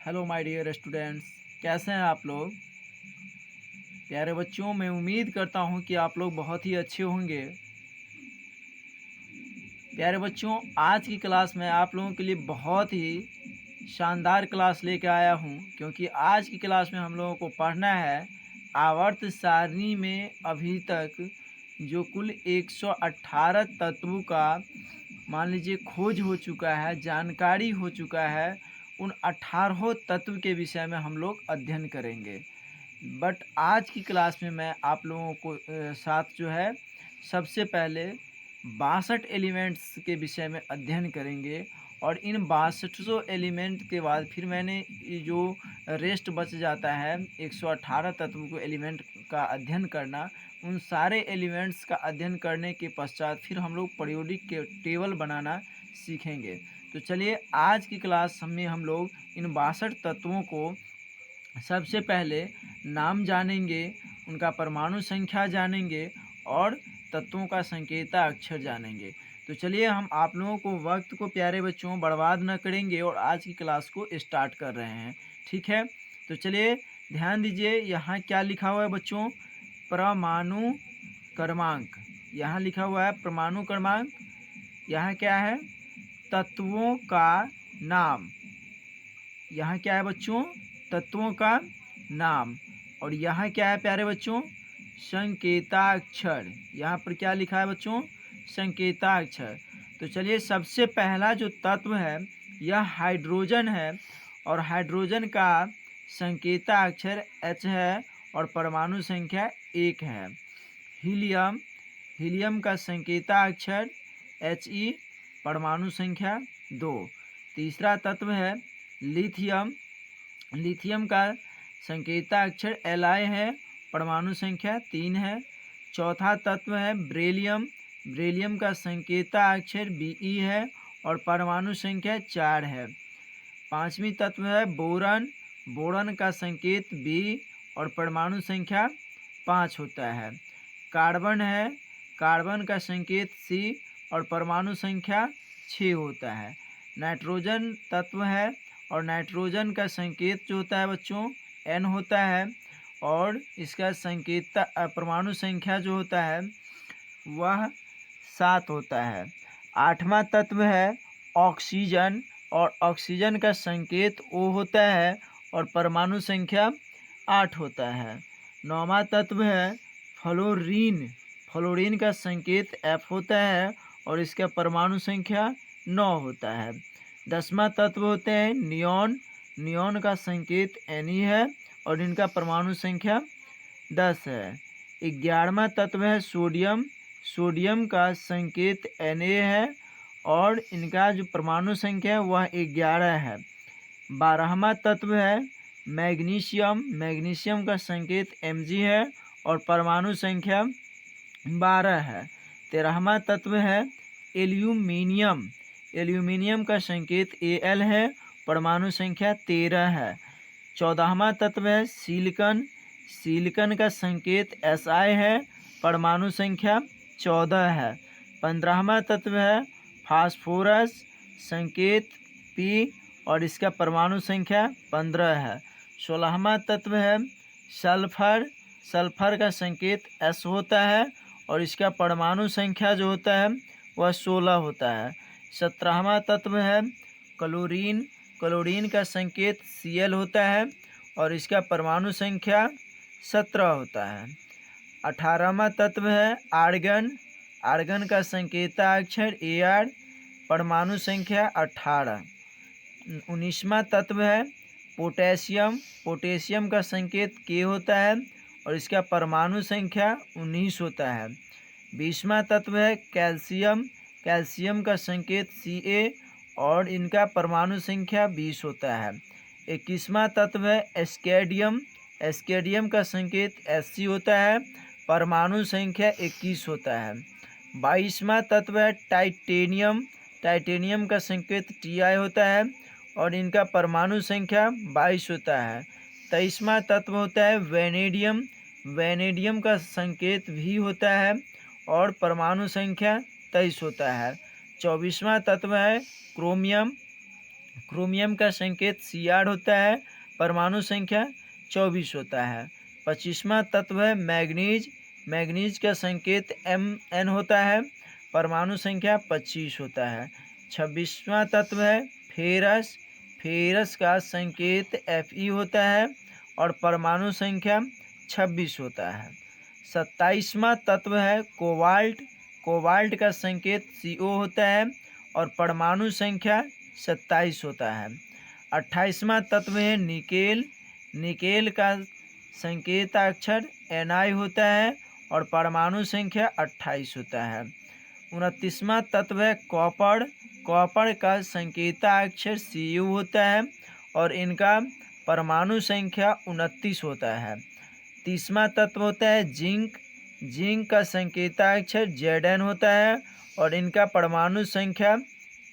Hello my dear students, कैसे हैं आप लोग। प्यारे बच्चों, मैं उम्मीद करता हूं कि आप लोग बहुत ही अच्छे होंगे। प्यारे बच्चों, आज की क्लास में आप लोगों के लिए बहुत ही शानदार क्लास लेकर आया हूं, क्योंकि आज की क्लास में हम लोगों को पढ़ना है आवर्त सारणी में अभी तक जो कुल 118 तत्वों का मान लीजिए खोज हो चुका है, जानकारी हो चुका है। उन 18 तत्व के विषय में हम लोग अध्ययन करेंगे। बट आज की क्लास में मैं आप लोगों को साथ जो है सबसे पहले 62 एलिमेंट्स के विषय में अध्ययन करेंगे। और इन 62 एलिमेंट के बाद फिर मैंने ये जो रेस्ट बच जाता है 118 तत्वों को एलिमेंट का अध्ययन करना, उन सारे एलिमेंट्स का अध्ययन करने के पश्चात फिर हम लोग पीरियोडिक के टेबल बनाना सीखेंगे। तो चलिए, आज की क्लास में हम लोग इन 62 तत्वों को सबसे पहले नाम जानेंगे, उनका परमाणु संख्या जानेंगे और तत्वों का संकेता अक्षर जानेंगे। तो चलिए, हम आप लोगों को वक्त को प्यारे बच्चों बर्बाद न करेंगे और आज की क्लास को स्टार्ट कर रहे हैं। ठीक है, तो चलिए ध्यान दीजिए, यहाँ क्या लिखा हुआ है बच्चों। परमाणु क्रमांक, यहाँ लिखा हुआ है परमाणु क्रमांक। यहाँ क्या है, तत्वों का नाम। यहाँ क्या है बच्चों, तत्वों का नाम। और यहाँ क्या है प्यारे बच्चों, संकेताक्षर। यहाँ पर क्या लिखा है बच्चों, संकेताक्षर। तो चलिए, सबसे पहला जो तत्व है यह हाइड्रोजन है और हाइड्रोजन का संकेताक्षर H है और परमाणु संख्या 1 है। हीलियम, हीलियम का संकेताक्षर He, परमाणु संख्या 2। तीसरा तत्व है लिथियम, लिथियम का संकेताक्षर Li है, परमाणु संख्या 3 है। चौथा तत्व है ब्रेलियम, ब्रेलियम का संकेताक्षर Be है और परमाणु संख्या 4 है। पांचवी तत्व है बोरन, बोरन का संकेत B और परमाणु संख्या 5 होता है। कार्बन है, कार्बन का संकेत C और परमाणु संख्या 6 होता है। नाइट्रोजन तत्व है और नाइट्रोजन का संकेत जो होता है बच्चों N होता है और इसका संकेत परमाणु संख्या जो होता है वह 7 होता है। आठवां तत्व है ऑक्सीजन और ऑक्सीजन का संकेत O होता है और परमाणु संख्या 8 होता है। नौवां तत्व है फ्लोरीन, फ्लोरीन का संकेत F होता है और इसका परमाणु संख्या 9 होता है। 10वां तत्व होते हैं नियॉन, नियॉन का संकेत Ne है और इनका परमाणु संख्या 10 है। 11वां तत्व है सोडियम, सोडियम का संकेत Na है और इनका जो परमाणु संख्या है वह 11 है। 12वां तत्व है मैग्नीशियम, मैग्नीशियम का संकेत Mg है और परमाणु संख्या 12 है। 13वां तत्व है एल्यूमिनियम, एल्यूमिनियम का संकेत Al है, परमाणु संख्या 13 है। 14वां तत्व है सिलिकन, सिलिकन का संकेत Si है, परमाणु संख्या 14 है। 15वां तत्व है फास्फोरस, संकेत P और इसका परमाणु संख्या 15 है। 16वां तत्व है सल्फर, सल्फर का संकेत S होता है और इसका परमाणु संख्या जो होता है वह 16 होता है। 17वां तत्व है क्लोरीन, क्लोरीन का संकेत Cl होता है और इसका परमाणु संख्या 17 होता है। 18वां तत्व है आर्गन, आर्गन का संकेताक्षर Ar, परमाणु संख्या 18। 19वां तत्व है पोटेशियम, पोटेशियम का संकेत K होता है और इसका परमाणु संख्या 19 होता है। 20वां तत्व है कैल्शियम, कैल्शियम का संकेत Ca और इनका परमाणु संख्या 20 होता है। 21वां तत्व है एस्केडियम, एस्केडियम का संकेत Sc होता है, परमाणु संख्या 21 होता है। 22वां तत्व है टाइटेनियम, टाइटेनियम का संकेत Ti होता है और इनका परमाणु संख्या 22 होता है। 23वां तत्व होता है वेनेडियम, वेनेडियम का संकेत V होता है और परमाणु संख्या 23 होता है। 24वां तत्व है क्रोमियम, क्रोमियम का संकेत Cr होता है, परमाणु संख्या 24 होता है। 25वां तत्व है मैग्नीज। मैग्नीज का संकेत Mn होता है, परमाणु संख्या 25 होता है। 26वां तत्व है फेरस। फेरस का संकेत Fe होता है और परमाणु संख्या 26 होता है। 27वां तत्व है कोबाल्ट। कोबाल्ट का संकेत Co होता है और परमाणु संख्या 27 होता है। 28वां तत्व है निकेल। निकेल का संकेताक्षर Ni होता है और परमाणु संख्या 28 होता है। 29वां तत्व है कॉपर। कॉपर का संकेताक्षर Cu होता है और इनका परमाणु संख्या 29 होता है। 30वां तत्व होता है जिंक। जिंक का संकेताक्षर Zn होता है और इनका परमाणु संख्या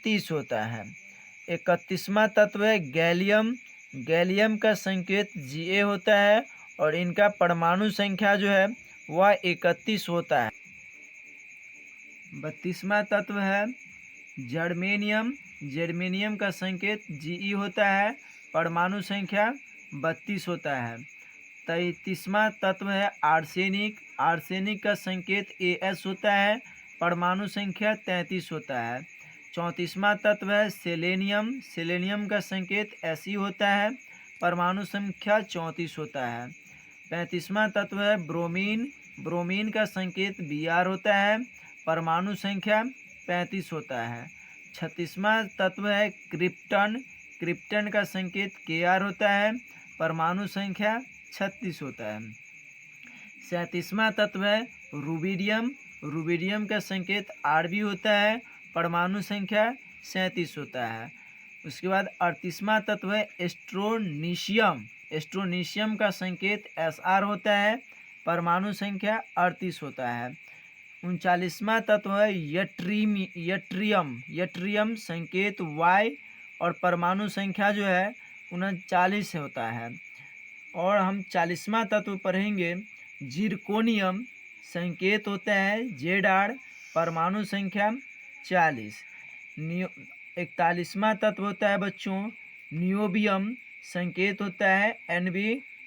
30 होता है। 31वां तत्व है गैलियम। गैलियम का संकेत Ga होता है और इनका परमाणु संख्या जो है वह 31 होता है। 32वां तत्व है जर्मेनियम। जर्मेनियम का संकेत Ge होता है, परमाणु संख्या 32 होता है। 33वां तत्व है आर्सेनिक। आर्सेनिक का संकेत As होता है, परमाणु संख्या 33 होता है। 34वां तत्व है सेलेनियम। सेलेनियम का संकेत Se होता है, परमाणु संख्या 34 होता है। 35वां तत्व है ब्रोमीन। ब्रोमीन का संकेत Br होता है, परमाणु संख्या 35 होता है। 36वां तत्व है क्रिप्टन। क्रिप्टन का संकेत Kr होता है, परमाणु संख्या 36 होता है। 37वां तत्व है रुबिडियम। रुबिडियम का संकेत Rb होता है, परमाणु संख्या 37 होता है। उसके बाद 38वां तत्व है एस्ट्रोनीशियम। एस्ट्रोनीशियम का संकेत Sr होता है, परमाणु संख्या 38 होता है। 39वां तत्व है यट्रियम। यट्रियम संकेत Y और परमाणु संख्या जो है 39 होता है। और हम 40वां तत्व पढ़ेंगे जिरकोनियम। संकेत होता है Zr, परमाणु संख्या 40। 41वां तत्व होता है बच्चों नियोबियम। संकेत होता है Nb,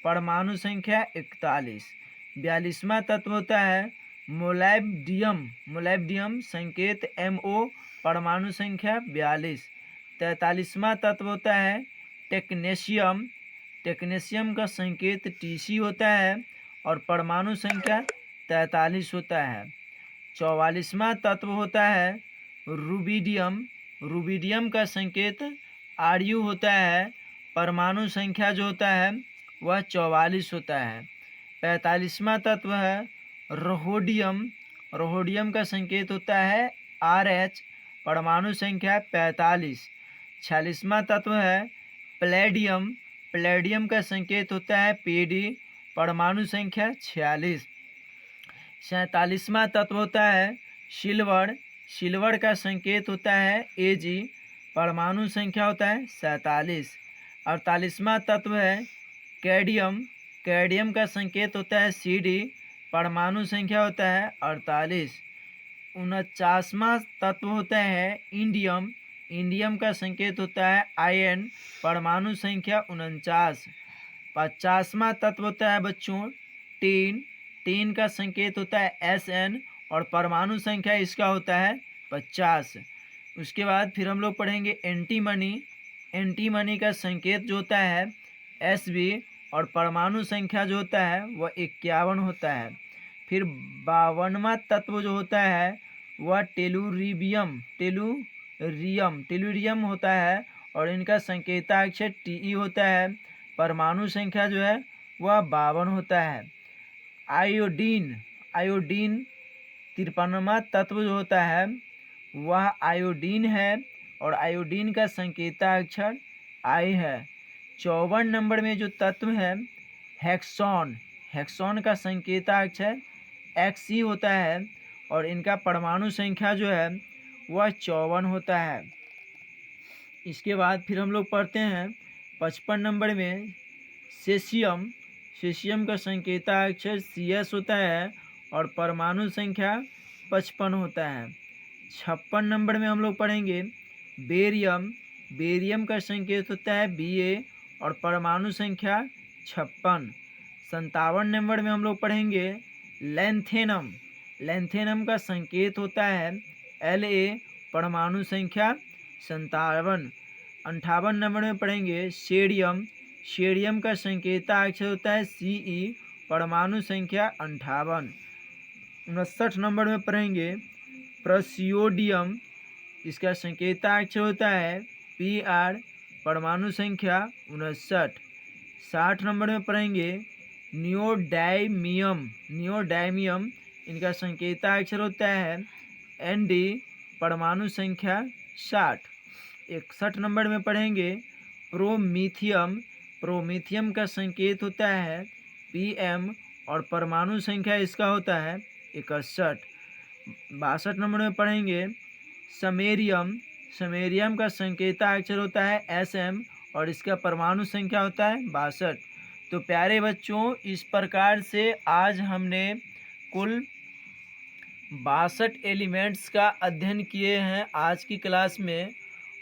परमाणु संख्या 41। 42वां तत्व होता है मोलैब्डियम। मोलैब्डियम संकेत Mo, परमाणु संख्या 42। 43वां तत्व होता है टेक्नेशियम। टेक्नेशियम का संकेत Tc होता है और परमाणु संख्या 43 होता है। 44वां तत्व होता है रुबिडियम। रुबिडियम का संकेत Ru होता है, परमाणु संख्या जो होता है वह 44 होता है। 45वां तत्व है रोहोडियम। रोहोडियम का संकेत होता है Rh, परमाणु संख्या 45। 46वां तत्व है प्लेडियम। प्लेडियम का संकेत होता है Pd, परमाणु संख्या 46। 47वां तत्व होता है सिल्वर। सिल्वर का संकेत होता है Ag, परमाणु संख्या होता है 47। 48वां तत्व है कैडियम। कैडियम का संकेत होता है Cd, परमाणु संख्या होता है 48। 49वां तत्व होता है इंडियम। इंडियम का संकेत होता है In, परमाणु संख्या 49। 50वां तत्व होता है बच्चों टीन। टीन का संकेत होता है Sn और परमाणु संख्या इसका होता है 50। उसके बाद फिर हम लोग पढ़ेंगे एंटीमनी। एंटीमनी का संकेत जो होता है Sb और परमाणु संख्या जो होता है वह 51 होता है। फिर 52वां तत्व जो होता है वह टेलुरियम। टेलुरियम होता है और इनका संकेताक्षर Te होता है, परमाणु संख्या जो है वह 52 होता है। आयोडीन। आयोडीन 53वां तत्व जो होता है वह आयोडीन है और आयोडीन का संकेताक्षर I है। 54 नंबर में जो तत्व है हेक्सॉन। हेक्सॉन का संकेताक्षर Xe होता है और इनका परमाणु संख्या जो है वह 54 होता है। इसके बाद फिर हम लोग पढ़ते हैं 55 नंबर में सेशियम। सेशियम का संकेताक्षर Cs होता है और परमाणु संख्या 55 होता है। 56 नंबर में हम लोग पढ़ेंगे बेरियम। बेरियम का संकेत होता है Ba और परमाणु संख्या 56। 57 नंबर में हम लोग पढ़ेंगे लैंथेनम। लैंथेनम का संकेत होता है La, परमाणु संख्या 57। 58 नंबर में पढ़ेंगे सेडियम। सेडियम का संकेताक्षर होता है Ce, परमाणु संख्या 58। 59 नंबर में पढ़ेंगे प्रसियोडियम। इसका संकेताक्षर होता है Pr, परमाणु संख्या 59। 60 नंबर में पढ़ेंगे नियोडायमियम। नियोडायमियम इनका संकेताक्षर होता है Nd, परमाणु संख्या 60। 61 नंबर में पढ़ेंगे प्रोमीथियम। प्रोमीथियम का संकेत होता है Pm और परमाणु संख्या इसका होता है 61। 62 नंबर में पढ़ेंगे समेरियम। समेरियम का संकेताक्षर होता है Sm और इसका परमाणु संख्या होता है 62। तो प्यारे बच्चों, इस प्रकार से आज हमने कुल 62 एलिमेंट्स का अध्ययन किए हैं आज की क्लास में,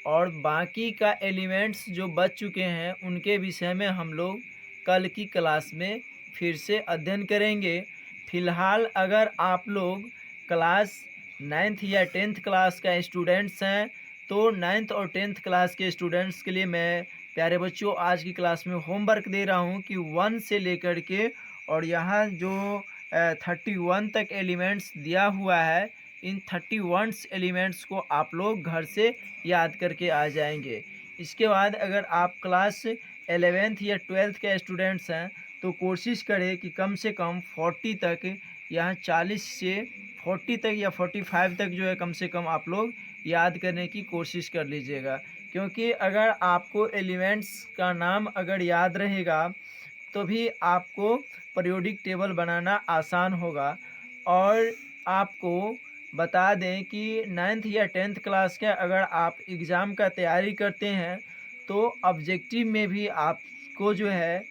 और बाकी का एलिमेंट्स जो बच चुके हैं उनके विषय में हम लोग कल की क्लास में फिर से अध्ययन करेंगे। फ़िलहाल अगर आप लोग क्लास 9th या 10th क्लास का स्टूडेंट्स हैं तो 9th और 10th क्लास के स्टूडेंट्स के लिए मैं प्यारे बच्चों आज की क्लास में होमवर्क दे रहा हूं कि 1 से लेकर के और यहाँ जो 31 तक एलिमेंट्स दिया हुआ है, इन 31 एलिमेंट्स को आप लोग घर से याद करके आ जाएंगे। इसके बाद अगर आप क्लास 11th या 12th के स्टूडेंट्स हैं तो कोशिश करें कि कम से कम 40 तक, यहाँ 40 से 40 तक या 45 तक जो है कम से कम आप लोग याद करने की कोशिश कर लीजिएगा। क्योंकि अगर आपको एलिमेंट्स का नाम अगर याद रहेगा तो भी आपको पीरियोडिक टेबल बनाना आसान होगा। और आपको बता दें कि 9th या 10th क्लास के अगर आप एग्ज़ाम का तैयारी करते हैं तो ऑब्जेक्टिव में भी आपको जो है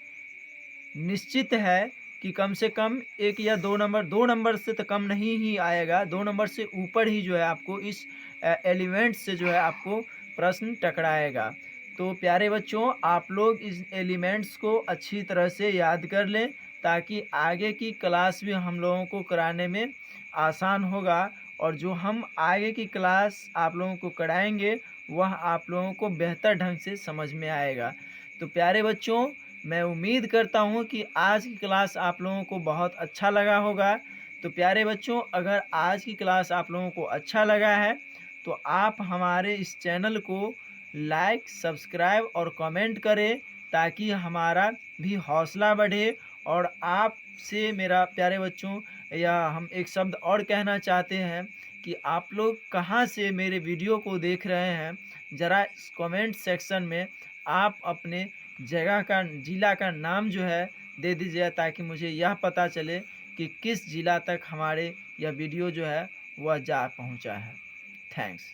निश्चित है कि कम से कम 1 या 2 नंबर से तो कम नहीं ही आएगा, 2 नंबर से ऊपर ही जो है आपको इस एलिमेंट से जो है आपको प्रश्न टकराएगा। तो प्यारे बच्चों, आप लोग इस एलिमेंट्स को अच्छी तरह से याद कर लें ताकि आगे की क्लास भी हम लोगों को कराने में आसान होगा, और जो हम आगे की क्लास आप लोगों को कराएंगे वह आप लोगों को बेहतर ढंग से समझ में आएगा। तो प्यारे बच्चों, मैं उम्मीद करता हूँ कि आज की क्लास आप लोगों को बहुत अच्छा लगा होगा। तो प्यारे बच्चों, अगर आज की क्लास आप लोगों को अच्छा लगा है तो आप हमारे इस चैनल को लाइक, सब्सक्राइब और कमेंट करें ताकि हमारा भी हौसला बढ़े। और आपसे मेरा प्यारे बच्चों, या हम एक शब्द और कहना चाहते हैं कि आप लोग कहाँ से मेरे वीडियो को देख रहे हैं, ज़रा कमेंट सेक्शन में आप अपने जगह का, ज़िला का नाम जो है दे दीजिए ताकि मुझे यह पता चले कि किस ज़िला तक हमारे यह वीडियो जो है वह जा पहुंचा है। थैंक्स।